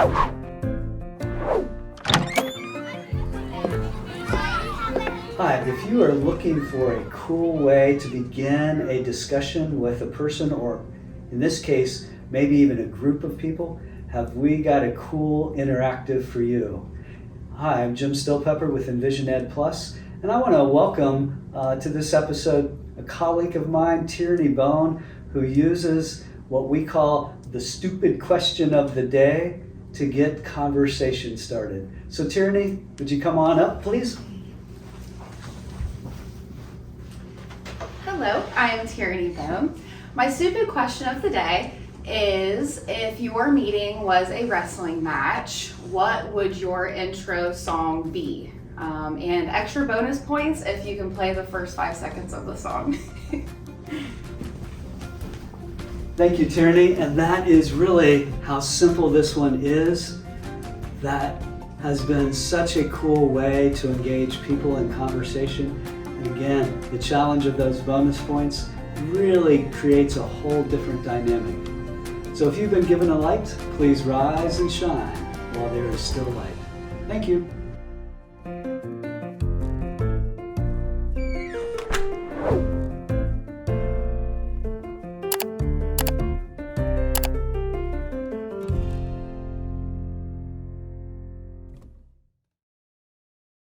Hi, if you are looking for a cool way to begin a discussion with a person, or in this case, maybe even a group of people, have we got a cool interactive for you. Hi, I'm Jim Stillpepper with Envision Ed Plus, and I want to welcome to this episode a colleague of mine, Tiereny Bone, who uses what we call the stupid question of the day to get conversation started. So Tiereny, would you come on up, please? Hello, I am Tiereny Bone. My stupid question of the day is, if your meeting was a wrestling match, what would your intro song be? And extra bonus points if you can play the first 5 seconds of the song. Thank you, Tiereny, and that is really how simple this one is. That has been such a cool way to engage people in conversation. And again, the challenge of those bonus points really creates a whole different dynamic. So if you've been given a light, please rise and shine while there is still light. Thank you.